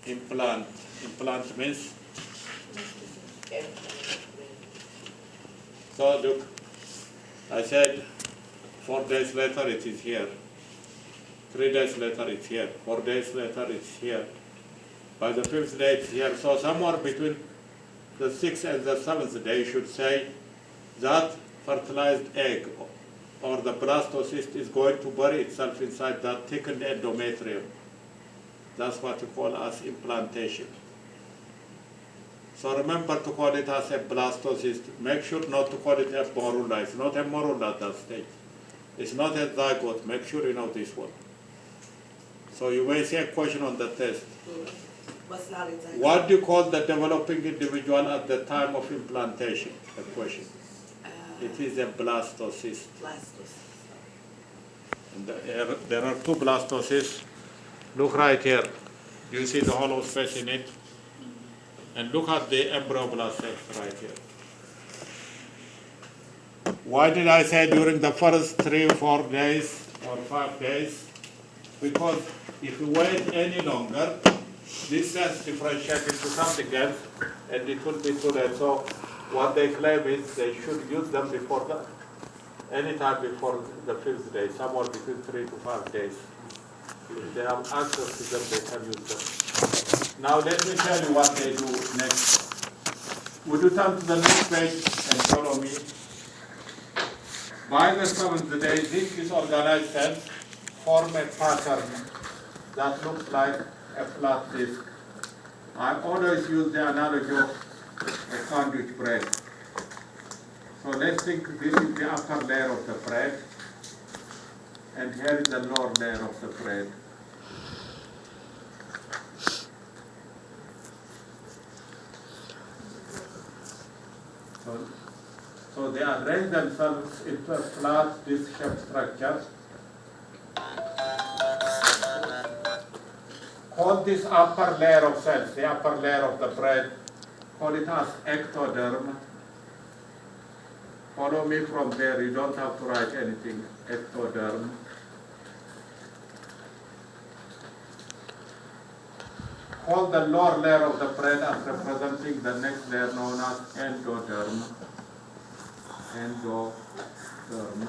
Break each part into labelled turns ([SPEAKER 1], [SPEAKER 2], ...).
[SPEAKER 1] implant. Implant means, so look, I said 4 days later it is here. 3 days later it's here. 4 days later it's here. By the 5th day it's here. So somewhere between the 6th and the 7th day, you should say that fertilized egg or the blastocyst is going to bury itself inside that thickened endometrium. That's what you call as implantation. So remember to call it as a blastocyst. Make sure not to call it a morula. It's not a morula at that stage. It's not a zygote. Make sure you know this one. So you may see a question on the test. What do you call the developing individual at the time of implantation? The question. It is a blastocyst. And there are 2 blastocysts. Look right here. You see the hollow space in it? And look at the embryoblastocyst right here. Why did I say during the first 3 or 4 days or 5 days? Because if you wait any longer, these cells differentiate into something else, and it will be too late. So what they claim is they should use them before that, anytime before the 5th day, somewhere between 3 to 5 days. If they have access to them, they can use them. Now let me tell you what they do next. Would you turn to the next page and follow me? By the 7th day, these disorganized cells form a pattern that looks like a flat disc. I always use the analogy of a sandwich bread. So let's think this is the upper layer of the bread, and here is the lower layer of the bread. So they arrange themselves into a flat disc-shaped structure. Call this upper layer of cells, the upper layer of the bread, call it as ectoderm. Follow me from there, you don't have to write anything, ectoderm. Call the lower layer of the bread as representing the next layer known as endoderm. Endoderm.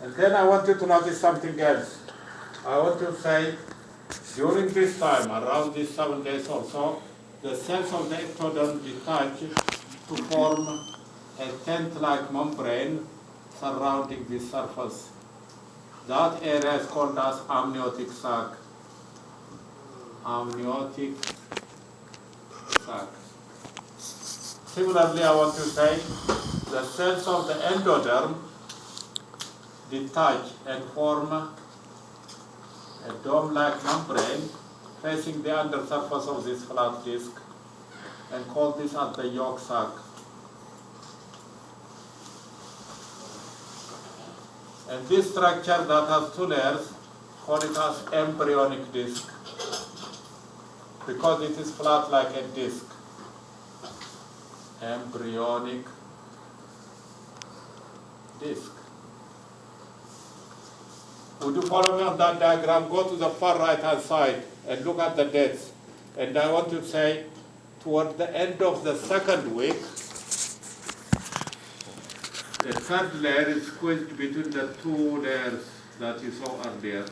[SPEAKER 1] And then I want you to notice something else. I want to say, during this time, around these 7 days or so, the cells of the ectoderm detach to form a tent-like membrane surrounding the surface. That area is called as amniotic sac. Amniotic sac. Similarly, I want to say, the cells of the endoderm detach and form a dome-like membrane facing the undersurface of this flat disc, and call this as the yolk sac. And this structure that has 2 layers, call it as embryonic disc, because it is flat like a disc. Embryonic disc. Would you follow me on that diagram? Go to the far right-hand side and look at the dates. And I want to say, toward the end of the 2nd week, the 3rd layer is squeezed between the 2 layers that you saw earlier.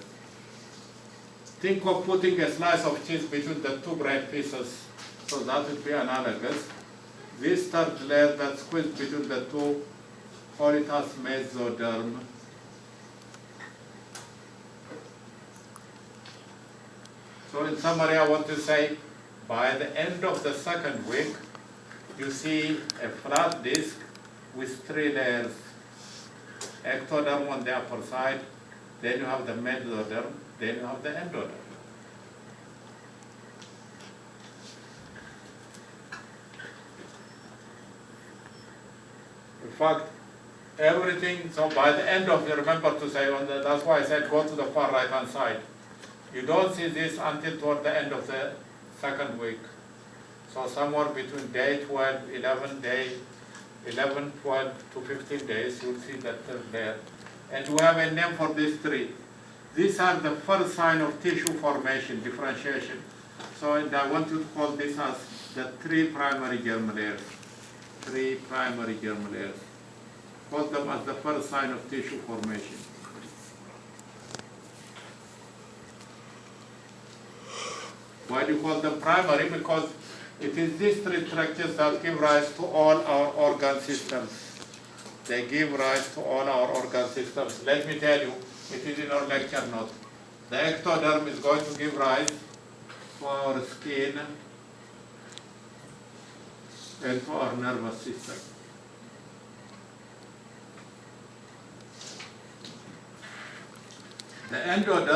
[SPEAKER 1] Think of putting a slice of cheese between the 2 bread pieces, so that would be analogous. This 3rd layer that's squeezed between the 2, call it as mesoderm. So in summary, I want to say, by the end of the 2nd week, you see a flat disc with 3 layers. Ectoderm on the upper side, then you have the mesoderm, then you have the endoderm. In fact, everything, so by the end of, you remember to say, that's why I said go to the far right-hand side. You don't see this until toward the end of the 2nd week. So somewhere between day 12, 11, 12 to 15 days, you'll see that 3rd layer. And we have a name for these 3. These are the first sign of tissue formation, differentiation. So I want to call this as the 3 primary germ layers. 3 primary germ layers. Call them as the first sign of tissue formation. Why do you call them primary? Because it is these 3 structures that give rise to all our organ systems. They give rise to all our organ systems. Let me tell you, it is in our lecture note. The ectoderm is going to give rise to our skin and to our nervous system. The endoderm